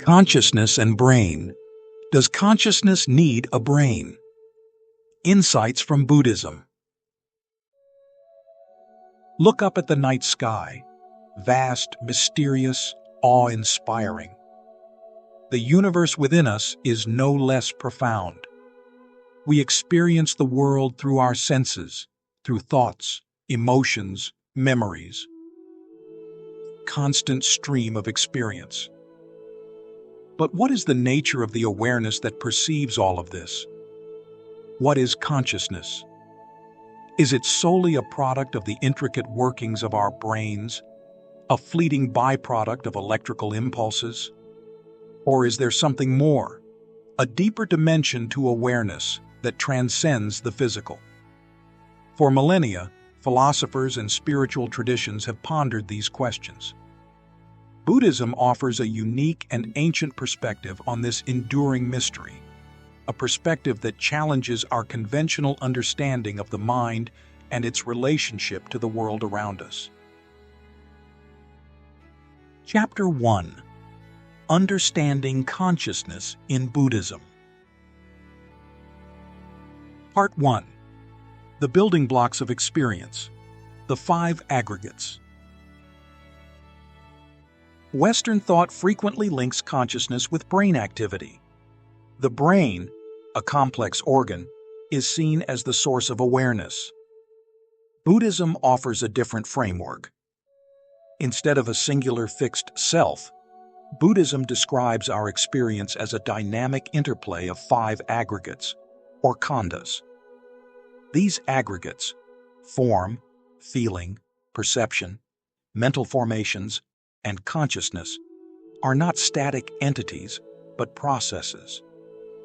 Consciousness and brain. Does consciousness need a brain? Insights from Buddhism. Look up at the night sky. Vast, mysterious, awe-inspiring. The universe within us is no less profound. We experience the world through our senses, through thoughts, emotions, memories. Constant stream of experience. But what is the nature of the awareness that perceives all of this? What is consciousness? Is it solely a product of the intricate workings of our brains, a fleeting byproduct of electrical impulses? Or is there something more, a deeper dimension to awareness that transcends the physical? For millennia, philosophers and spiritual traditions have pondered these questions. Buddhism offers a unique and ancient perspective on this enduring mystery, a perspective that challenges our conventional understanding of the mind and its relationship to the world around us. Chapter 1. Understanding Consciousness in Buddhism. Part 1. The building blocks of experience. The 5 aggregates. Western thought frequently links consciousness with brain activity. The brain, a complex organ, is seen as the source of awareness. Buddhism offers a different framework. Instead of a singular fixed self, Buddhism describes our experience as a dynamic interplay of 5 aggregates, or khandhas. These aggregates, form, feeling, perception, mental formations, and consciousness, are not static entities, but processes,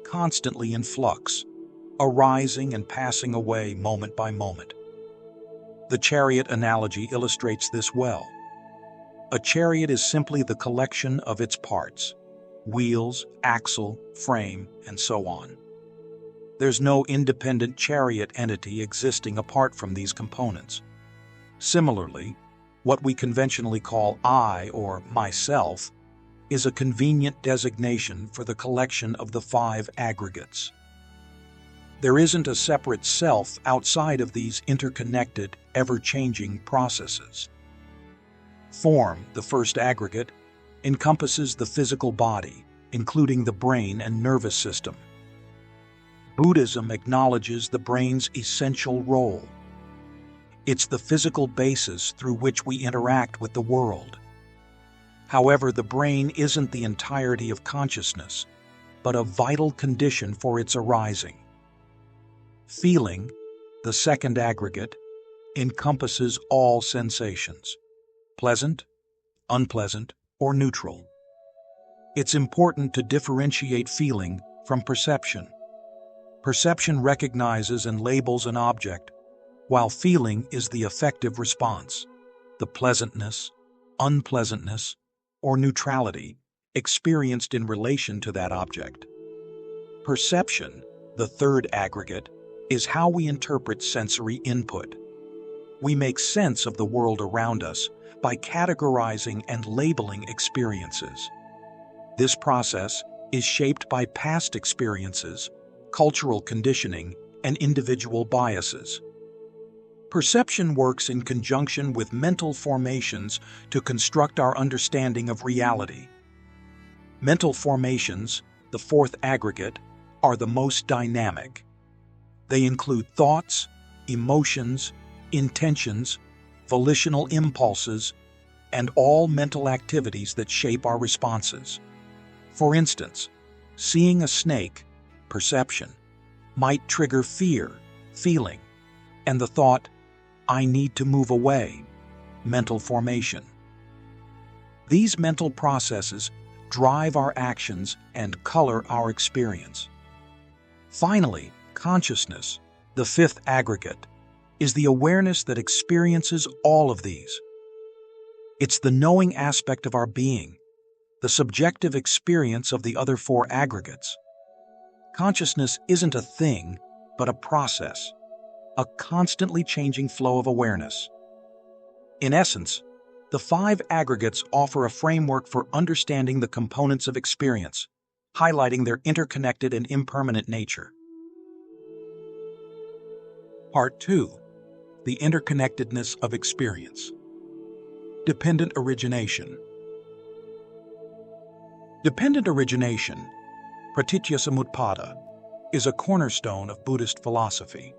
constantly in flux, arising and passing away moment by moment. The chariot analogy illustrates this well. A chariot is simply the collection of its parts: wheels, axle, frame, and so on. There's no independent chariot entity existing apart from these components. Similarly, what we conventionally call I or myself is a convenient designation for the collection of the 5 aggregates. There isn't a separate self outside of these interconnected, ever-changing processes. Form, the first aggregate, encompasses the physical body, including the brain and nervous system. Buddhism acknowledges the brain's essential role. It's the physical basis through which we interact with the world. However, the brain isn't the entirety of consciousness, but a vital condition for its arising. Feeling, the second aggregate, encompasses all sensations, pleasant, unpleasant, or neutral. It's important to differentiate feeling from perception. Perception recognizes and labels an object, while feeling is the affective response, the pleasantness, unpleasantness, or neutrality experienced in relation to that object. Perception, the third aggregate, is how we interpret sensory input. We make sense of the world around us by categorizing and labeling experiences. This process is shaped by past experiences, cultural conditioning, and individual biases. Perception works in conjunction with mental formations to construct our understanding of reality. Mental formations, the fourth aggregate, are the most dynamic. They include thoughts, emotions, intentions, volitional impulses, and all mental activities that shape our responses. For instance, seeing a snake, perception, might trigger fear, feeling, and the thought, "I need to move away," mental formation. These mental processes drive our actions and color our experience. Finally, consciousness, the fifth aggregate, is the awareness that experiences all of these. It's the knowing aspect of our being, the subjective experience of the other 4 aggregates. Consciousness isn't a thing, but a process, a constantly changing flow of awareness. In essence, The 5 aggregates offer a framework for understanding the components of experience, highlighting their interconnected and impermanent nature. Part 2. The interconnectedness of experience. Dependent origination. Dependent origination, pratityasamutpada, is a cornerstone of Buddhist philosophy.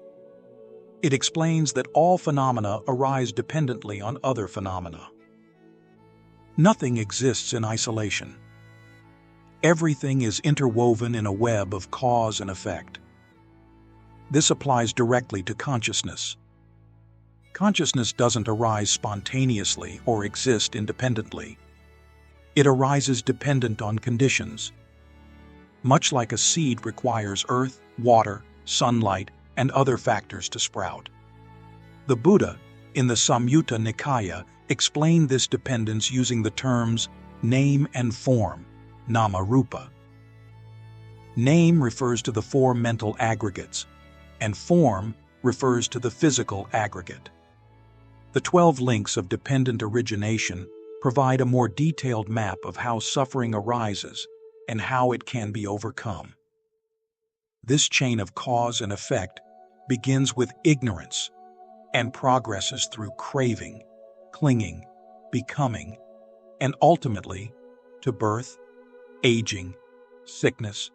It explains that all phenomena arise dependently on other phenomena. Nothing exists in isolation. Everything is interwoven in a web of cause and effect. This applies directly to consciousness. Consciousness doesn't arise spontaneously or exist independently. It arises dependent on conditions. Much like a seed requires earth, water, sunlight, and other factors to sprout. The Buddha, in the Samyutta Nikaya, explained this dependence using the terms name and form, nama-rupa. Name refers to the 4 mental aggregates, and form refers to the physical aggregate. The 12 links of dependent origination provide a more detailed map of how suffering arises and how it can be overcome. This chain of cause and effect begins with ignorance and progresses through craving, clinging, becoming, and ultimately to birth, aging, sickness,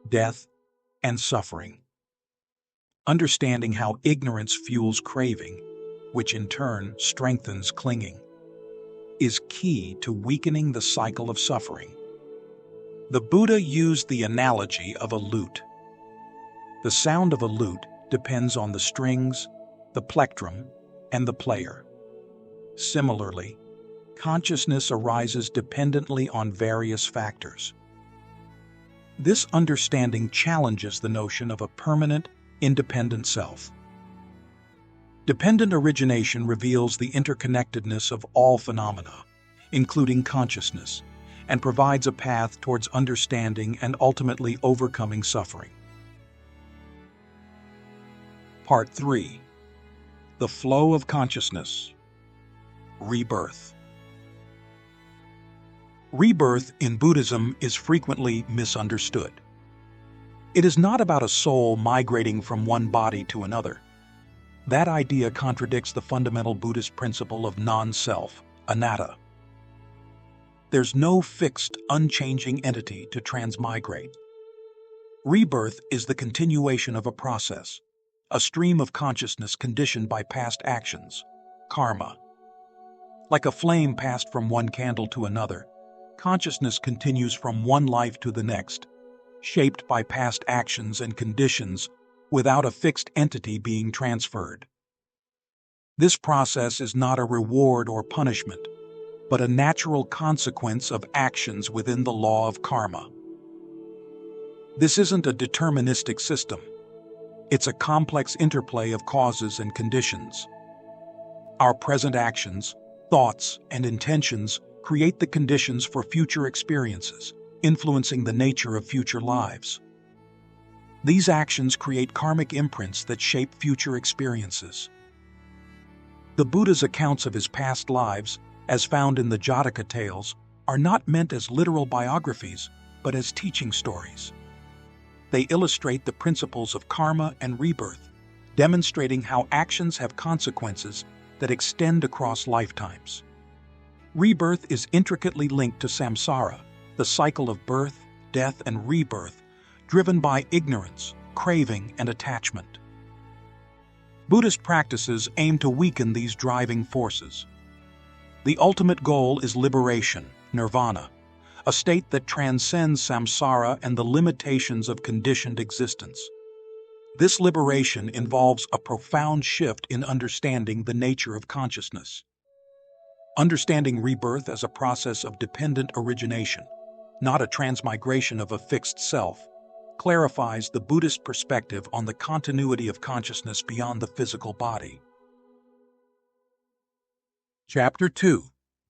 death, and suffering. Understanding how ignorance fuels craving, which in turn strengthens clinging, is key to weakening the cycle of suffering. The Buddha used the analogy of a lute. The sound of a lute depends on the strings, the plectrum, and the player. Similarly, consciousness arises dependently on various factors. This understanding challenges the notion of a permanent, independent self. Dependent origination reveals the interconnectedness of all phenomena, including consciousness, and provides a path towards understanding and ultimately overcoming suffering. Part 3. The flow of consciousness. Rebirth. Rebirth in Buddhism is frequently misunderstood. It is not about a soul migrating from one body to another. That idea contradicts the fundamental Buddhist principle of non-self, anatta. There's no fixed, unchanging entity to transmigrate. Rebirth is the continuation of a process, a stream of consciousness conditioned by past actions, karma. Like a flame passed from one candle to another, consciousness continues from one life to the next, shaped by past actions and conditions without a fixed entity being transferred. This process is not a reward or punishment, but a natural consequence of actions within the law of karma. This isn't a deterministic system. It's a complex interplay of causes and conditions. Our present actions, thoughts, and intentions create the conditions for future experiences, influencing the nature of future lives. These actions create karmic imprints that shape future experiences. The Buddha's accounts of his past lives, as found in the Jataka tales, are not meant as literal biographies, but as teaching stories. They illustrate the principles of karma and rebirth, demonstrating how actions have consequences that extend across lifetimes. Rebirth is intricately linked to samsara, the cycle of birth, death, and rebirth, driven by ignorance, craving, and attachment. Buddhist practices aim to weaken these driving forces. The ultimate goal is liberation, nirvana, a state that transcends samsara and the limitations of conditioned existence. This liberation involves a profound shift in understanding the nature of consciousness. Understanding rebirth as a process of dependent origination, not a transmigration of a fixed self, clarifies the Buddhist perspective on the continuity of consciousness beyond the physical body. Chapter 2.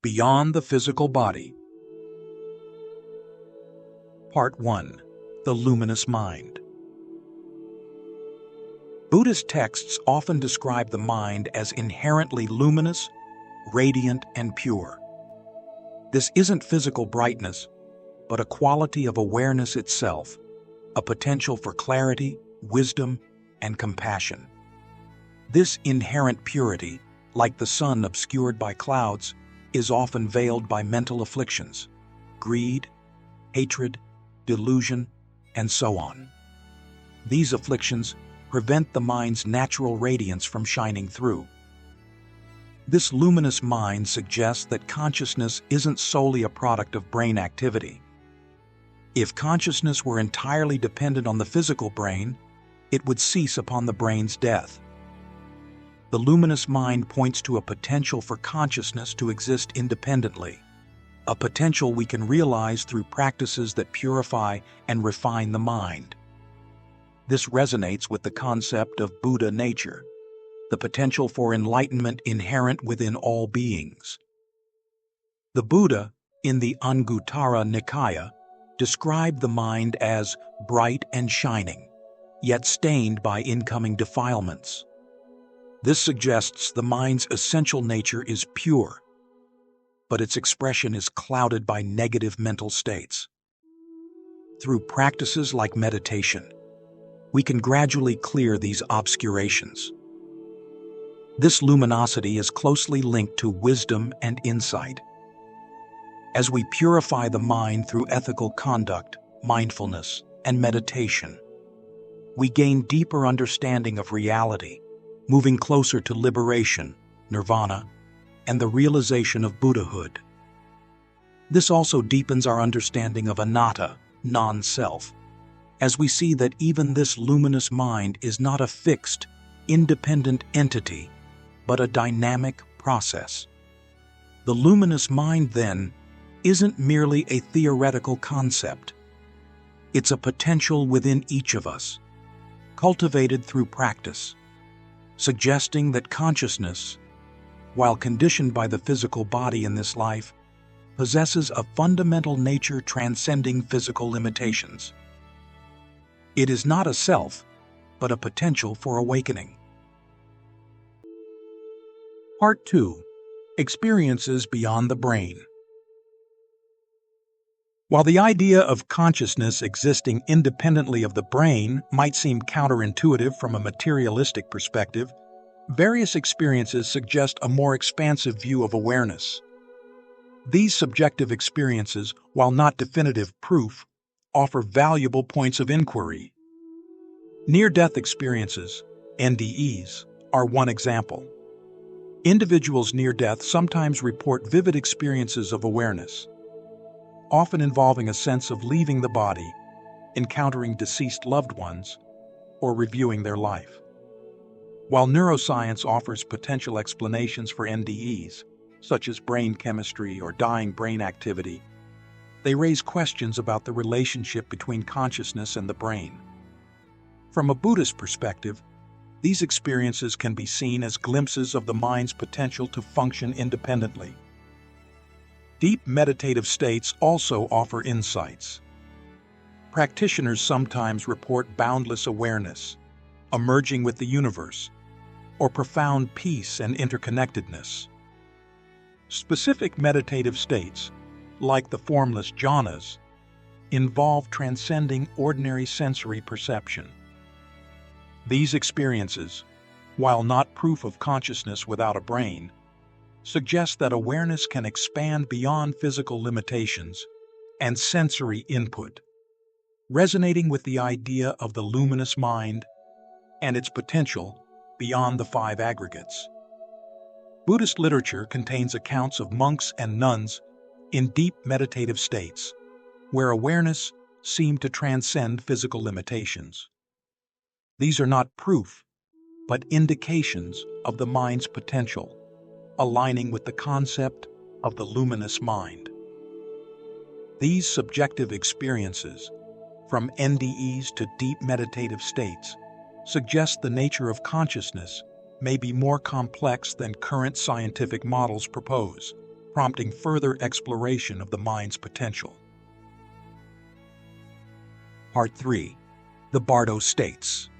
Beyond the Physical Body. Part 1. The Luminous Mind. Buddhist texts often describe the mind as inherently luminous, radiant and pure. This isn't physical brightness, but a quality of awareness itself, a potential for clarity, wisdom, and compassion. This inherent purity, like the sun obscured by clouds, is often veiled by mental afflictions, greed, hatred, delusion, and so on. These afflictions prevent the mind's natural radiance from shining through. This luminous mind suggests that consciousness isn't solely a product of brain activity. If consciousness were entirely dependent on the physical brain, it would cease upon the brain's death. The luminous mind points to a potential for consciousness to exist independently, a potential we can realize through practices that purify and refine the mind. This resonates with the concept of Buddha nature, the potential for enlightenment inherent within all beings. The Buddha, in the Anguttara Nikaya, described the mind as bright and shining, yet stained by incoming defilements. This suggests the mind's essential nature is pure, but its expression is clouded by negative mental states. Through practices like meditation, we can gradually clear these obscurations. This luminosity is closely linked to wisdom and insight. As we purify the mind through ethical conduct, mindfulness, and meditation, we gain deeper understanding of reality, moving closer to liberation, nirvana, and the realization of Buddhahood. This also deepens our understanding of anatta, non-self, as we see that even this luminous mind is not a fixed, independent entity, but a dynamic process. The luminous mind, then, isn't merely a theoretical concept. It's a potential within each of us, cultivated through practice, suggesting that consciousness, while conditioned by the physical body in this life, possesses a fundamental nature transcending physical limitations. It is not a self, but a potential for awakening. Part 2. Experiences beyond the brain. While the idea of consciousness existing independently of the brain might seem counterintuitive from a materialistic perspective, various experiences suggest a more expansive view of awareness. These subjective experiences, while not definitive proof, offer valuable points of inquiry. Near-death experiences, NDEs, are one example. Individuals near death sometimes report vivid experiences of awareness, often involving a sense of leaving the body, encountering deceased loved ones, or reviewing their life. While neuroscience offers potential explanations for NDEs, such as brain chemistry or dying brain activity, they raise questions about the relationship between consciousness and the brain. From a Buddhist perspective, these experiences can be seen as glimpses of the mind's potential to function independently. Deep meditative states also offer insights. Practitioners sometimes report boundless awareness, emerging with the universe, or profound peace and interconnectedness. Specific meditative states, like the formless jhanas, involve transcending ordinary sensory perception. These experiences, while not proof of consciousness without a brain, suggest that awareness can expand beyond physical limitations and sensory input, resonating with the idea of the luminous mind and its potential beyond the five aggregates. Buddhist literature contains accounts of monks and nuns in deep meditative states, where awareness seemed to transcend physical limitations. These are not proof, but indications of the mind's potential, aligning with the concept of the luminous mind. These subjective experiences, from NDEs to deep meditative states, suggest the nature of consciousness may be more complex than current scientific models propose, prompting further exploration of the mind's potential. Part 3. The Bardo States.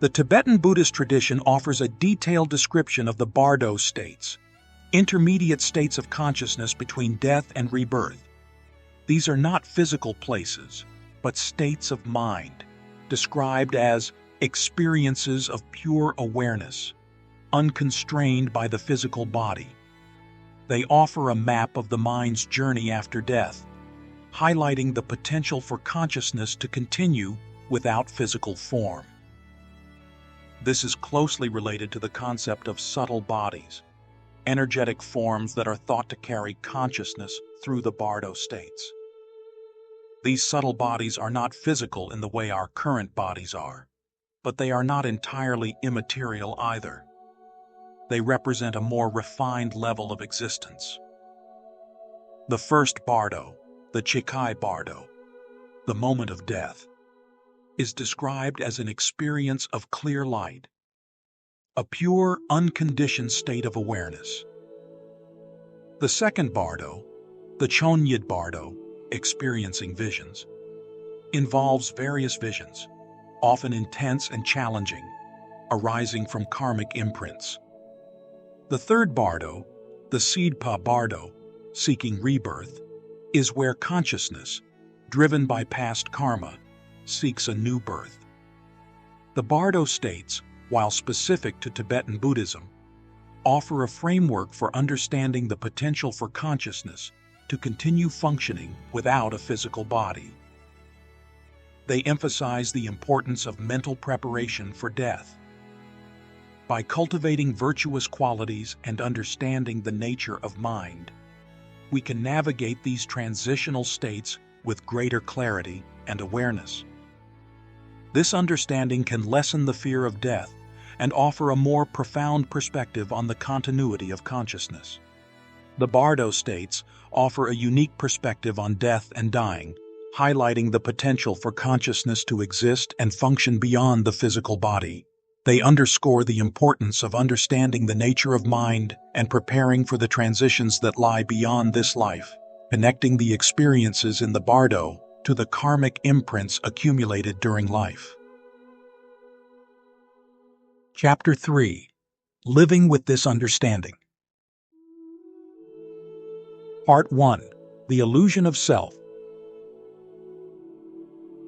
The Tibetan Buddhist tradition offers a detailed description of the Bardo states, intermediate states of consciousness between death and rebirth. These are not physical places, but states of mind, described as experiences of pure awareness, unconstrained by the physical body. They offer a map of the mind's journey after death, highlighting the potential for consciousness to continue without physical form. This is closely related to the concept of subtle bodies, energetic forms that are thought to carry consciousness through the Bardo states. These subtle bodies are not physical in the way our current bodies are, but they are not entirely immaterial either. They represent a more refined level of existence. The first Bardo, the Chikai Bardo, the moment of death, is described as an experience of clear light, a pure, unconditioned state of awareness. The second Bardo, the Chonyid Bardo, experiencing visions, involves various visions, often intense and challenging, arising from karmic imprints. The third Bardo, the Seedpa Bardo, seeking rebirth, is where consciousness, driven by past karma, seeks a new birth. The Bardo states, while specific to Tibetan Buddhism, offer a framework for understanding the potential for consciousness to continue functioning without a physical body. They emphasize the importance of mental preparation for death. By cultivating virtuous qualities and understanding the nature of mind, we can navigate these transitional states with greater clarity and awareness. This understanding can lessen the fear of death and offer a more profound perspective on the continuity of consciousness. The Bardo states offer a unique perspective on death and dying, highlighting the potential for consciousness to exist and function beyond the physical body. They underscore the importance of understanding the nature of mind and preparing for the transitions that lie beyond this life, connecting the experiences in the Bardo to the karmic imprints accumulated during life. Chapter 3. Living with this understanding. Part 1. The illusion of self.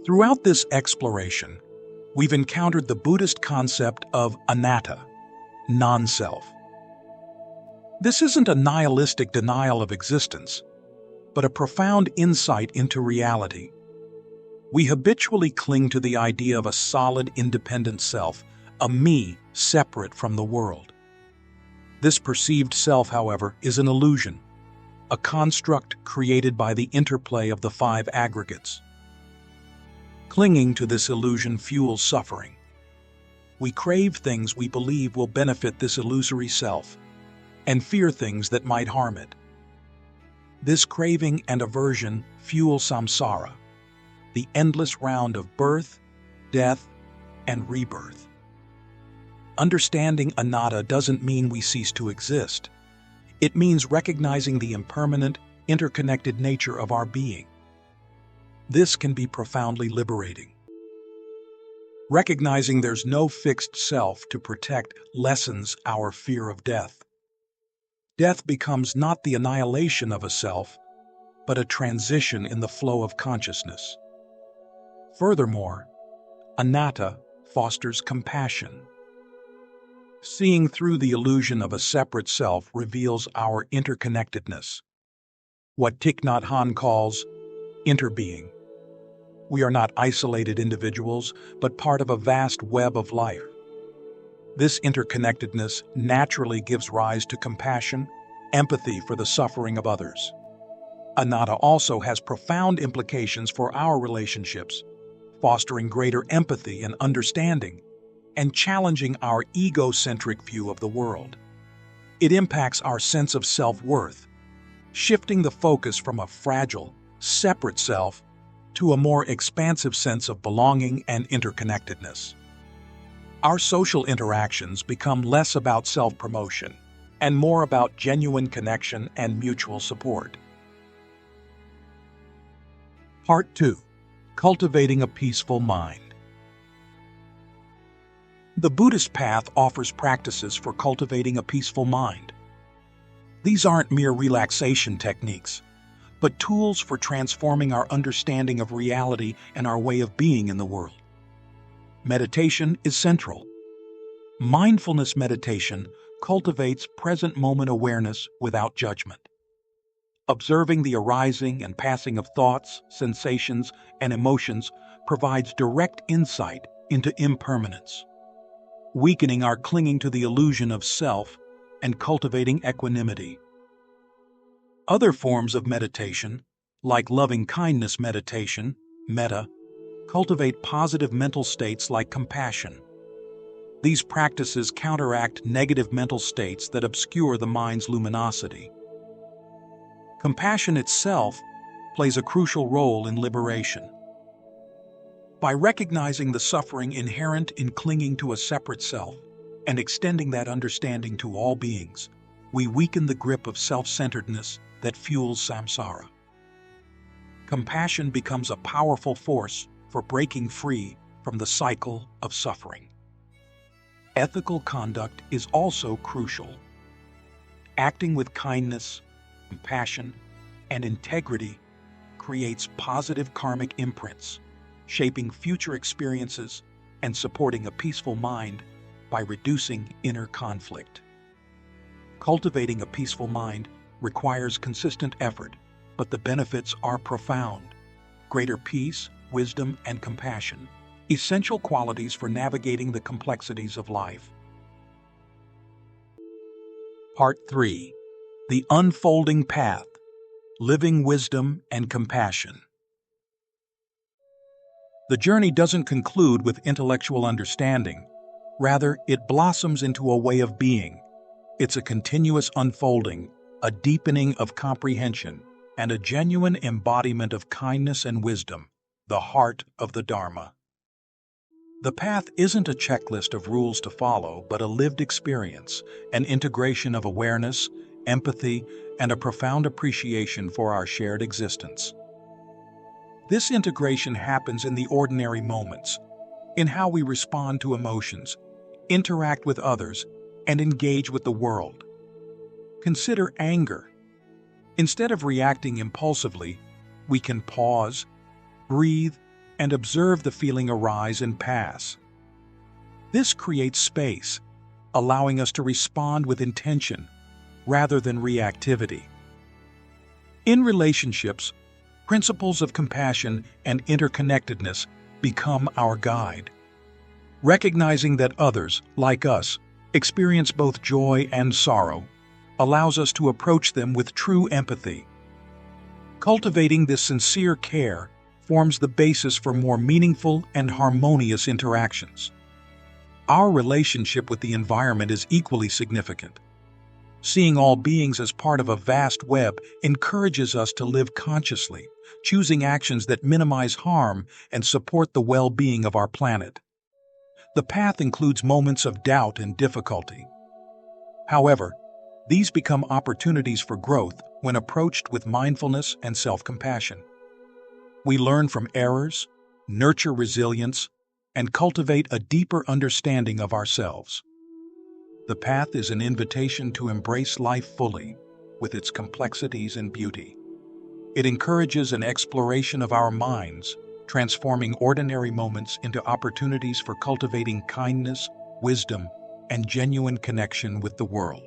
Throughout this exploration, we've encountered the Buddhist concept of anatta, non-self. This isn't a nihilistic denial of existence, but a profound insight into reality. We habitually cling to the idea of a solid, independent self, a me separate from the world. This perceived self, however, is an illusion, a construct created by the interplay of the five aggregates. Clinging to this illusion fuels suffering. We crave things we believe will benefit this illusory self, and fear things that might harm it. This craving and aversion fuel samsara, the endless round of birth, death, and rebirth. Understanding anatta doesn't mean we cease to exist. It means recognizing the impermanent, interconnected nature of our being. This can be profoundly liberating. Recognizing there's no fixed self to protect lessens our fear of death. Death becomes not the annihilation of a self, but a transition in the flow of consciousness. Furthermore, anatta fosters compassion. Seeing through the illusion of a separate self reveals our interconnectedness, what Thich Nhat Hanh calls interbeing. We are not isolated individuals, but part of a vast web of life. This interconnectedness naturally gives rise to compassion, empathy for the suffering of others. Anatta also has profound implications for our relationships, fostering greater empathy and understanding, and challenging our egocentric view of the world. It impacts our sense of self-worth, shifting the focus from a fragile, separate self to a more expansive sense of belonging and interconnectedness. Our social interactions become less about self-promotion and more about genuine connection and mutual support. Part 2. Cultivating a peaceful mind. The Buddhist path offers practices for cultivating a peaceful mind. These aren't mere relaxation techniques, but tools for transforming our understanding of reality and our way of being in the world. Meditation is central. Mindfulness meditation cultivates present moment awareness without judgment. Observing the arising and passing of thoughts, sensations, and emotions provides direct insight into impermanence, weakening our clinging to the illusion of self and cultivating equanimity. Other forms of meditation, like loving-kindness meditation, metta, cultivate positive mental states like compassion. These practices counteract negative mental states that obscure the mind's luminosity. Compassion itself plays a crucial role in liberation. By recognizing the suffering inherent in clinging to a separate self and extending that understanding to all beings, we weaken the grip of self-centeredness that fuels samsara. Compassion becomes a powerful force for breaking free from the cycle of suffering. Ethical conduct is also crucial. Acting with kindness, compassion, and integrity creates positive karmic imprints, shaping future experiences and supporting a peaceful mind by reducing inner conflict. Cultivating a peaceful mind requires consistent effort, but the benefits are profound. Greater peace, wisdom, and compassion, essential qualities for navigating the complexities of life. Part 3. The Unfolding Path: Living Wisdom and Compassion. The journey doesn't conclude with intellectual understanding. Rather, it blossoms into a way of being. It's a continuous unfolding, a deepening of comprehension, and a genuine embodiment of kindness and wisdom, the heart of the Dharma. The path isn't a checklist of rules to follow, but a lived experience, an integration of awareness, empathy, and a profound appreciation for our shared existence. This integration happens in the ordinary moments, in how we respond to emotions, interact with others, and engage with the world. Consider anger. Instead of reacting impulsively, we can pause, breathe, and observe the feeling arise and pass. This creates space, allowing us to respond with intention rather than reactivity. In relationships, principles of compassion and interconnectedness become our guide. Recognizing that others, like us, experience both joy and sorrow allows us to approach them with true empathy. Cultivating this sincere care forms the basis for more meaningful and harmonious interactions. Our relationship with the environment is equally significant. Seeing all beings as part of a vast web encourages us to live consciously, choosing actions that minimize harm and support the well-being of our planet. The path includes moments of doubt and difficulty. However, these become opportunities for growth when approached with mindfulness and self-compassion. We learn from errors, nurture resilience, and cultivate a deeper understanding of ourselves. The path is an invitation to embrace life fully, with its complexities and beauty. It encourages an exploration of our minds, transforming ordinary moments into opportunities for cultivating kindness, wisdom, and genuine connection with the world.